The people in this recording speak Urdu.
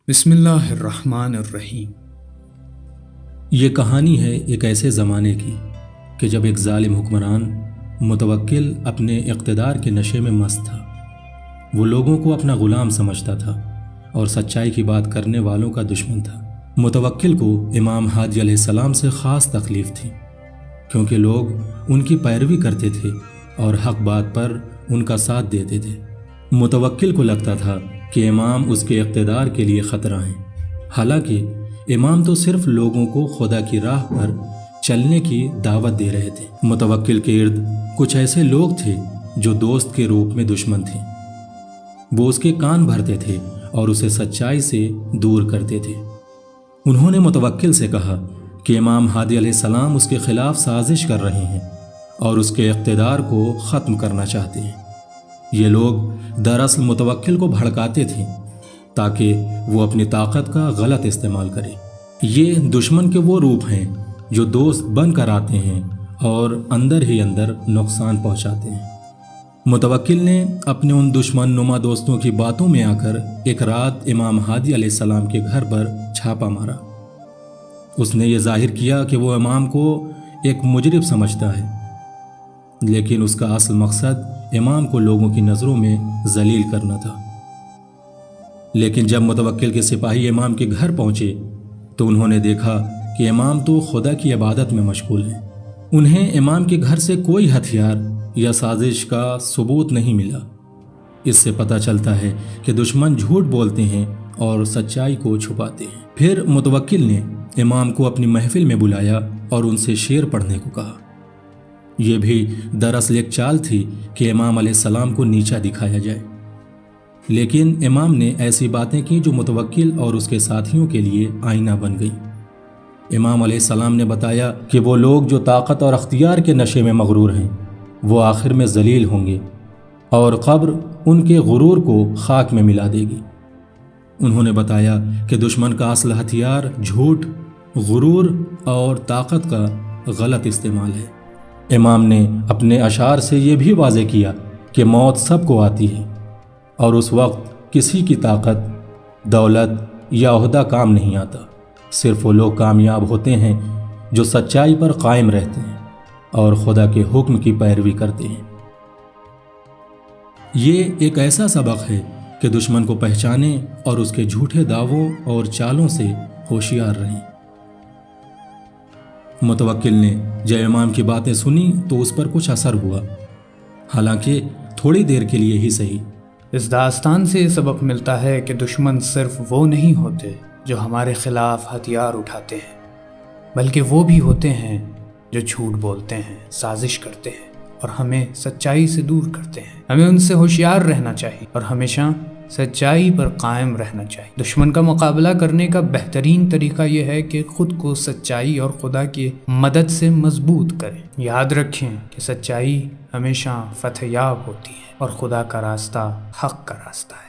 بسم اللہ الرحمن الرحیم۔ یہ کہانی ہے ایک ایسے زمانے کی کہ جب ایک ظالم حکمران متوکل اپنے اقتدار کے نشے میں مست تھا۔ وہ لوگوں کو اپنا غلام سمجھتا تھا اور سچائی کی بات کرنے والوں کا دشمن تھا۔ متوکل کو امام ہادی علیہ السلام سے خاص تکلیف تھی، کیونکہ لوگ ان کی پیروی کرتے تھے اور حق بات پر ان کا ساتھ دیتے تھے۔ متوکل کو لگتا تھا کہ امام اس کے اقتدار کے لیے خطرہ ہیں، حالانکہ امام تو صرف لوگوں کو خدا کی راہ پر چلنے کی دعوت دے رہے تھے۔ متوکل کے ارد کچھ ایسے لوگ تھے جو دوست کے روپ میں دشمن تھے۔ وہ اس کے کان بھرتے تھے اور اسے سچائی سے دور کرتے تھے۔ انہوں نے متوکل سے کہا کہ امام ہادی علیہ السلام اس کے خلاف سازش کر رہے ہیں اور اس کے اقتدار کو ختم کرنا چاہتے ہیں۔ یہ لوگ دراصل متوکل کو بھڑکاتے تھے تاکہ وہ اپنی طاقت کا غلط استعمال کرے۔ یہ دشمن کے وہ روپ ہیں جو دوست بن کر آتے ہیں اور اندر ہی اندر نقصان پہنچاتے ہیں۔ متوکل نے اپنے ان دشمن نما دوستوں کی باتوں میں آ کر ایک رات امام ہادی علیہ السلام کے گھر پر چھاپا مارا۔ اس نے یہ ظاہر کیا کہ وہ امام کو ایک مجرم سمجھتا ہے، لیکن اس کا اصل مقصد امام کو لوگوں کی نظروں میں ذلیل کرنا تھا۔ لیکن جب متوکل کے سپاہی امام کے گھر پہنچے تو انہوں نے دیکھا کہ امام تو خدا کی عبادت میں مشغول ہیں۔ انہیں امام کے گھر سے کوئی ہتھیار یا سازش کا ثبوت نہیں ملا۔ اس سے پتہ چلتا ہے کہ دشمن جھوٹ بولتے ہیں اور سچائی کو چھپاتے ہیں۔ پھر متوکل نے امام کو اپنی محفل میں بلایا اور ان سے شعر پڑھنے کو کہا۔ یہ بھی دراصل ایک چال تھی کہ امام علیہ السلام کو نیچا دکھایا جائے، لیکن امام نے ایسی باتیں کی جو متوکل اور اس کے ساتھیوں کے لیے آئینہ بن گئی۔ امام علیہ السلام نے بتایا کہ وہ لوگ جو طاقت اور اختیار کے نشے میں مغرور ہیں وہ آخر میں ذلیل ہوں گے اور قبر ان کے غرور کو خاک میں ملا دے گی۔ انہوں نے بتایا کہ دشمن کا اصل ہتھیار جھوٹ، غرور اور طاقت کا غلط استعمال ہے۔ امام نے اپنے اشعار سے یہ بھی واضح کیا کہ موت سب کو آتی ہے اور اس وقت کسی کی طاقت، دولت یا عہدہ کام نہیں آتا۔ صرف وہ لوگ کامیاب ہوتے ہیں جو سچائی پر قائم رہتے ہیں اور خدا کے حکم کی پیروی کرتے ہیں۔ یہ ایک ایسا سبق ہے کہ دشمن کو پہچانیں اور اس کے جھوٹے دعووں اور چالوں سے ہوشیار رہیں۔ متوکل نے جب امام کی باتیں سنی تو اس پر کچھ اثر ہوا، حالانکہ تھوڑی دیر کے لیے ہی صحیح۔ اس داستان سے یہ سبق ملتا ہے کہ دشمن صرف وہ نہیں ہوتے جو ہمارے خلاف ہتھیار اٹھاتے ہیں، بلکہ وہ بھی ہوتے ہیں جو جھوٹ بولتے ہیں، سازش کرتے ہیں اور ہمیں سچائی سے دور کرتے ہیں۔ ہمیں ان سے ہوشیار رہنا چاہیے اور ہمیشہ سچائی پر قائم رہنا چاہیے۔ دشمن کا مقابلہ کرنے کا بہترین طریقہ یہ ہے کہ خود کو سچائی اور خدا کی مدد سے مضبوط کریں۔ یاد رکھیں کہ سچائی ہمیشہ فتح یاب ہوتی ہے اور خدا کا راستہ حق کا راستہ ہے۔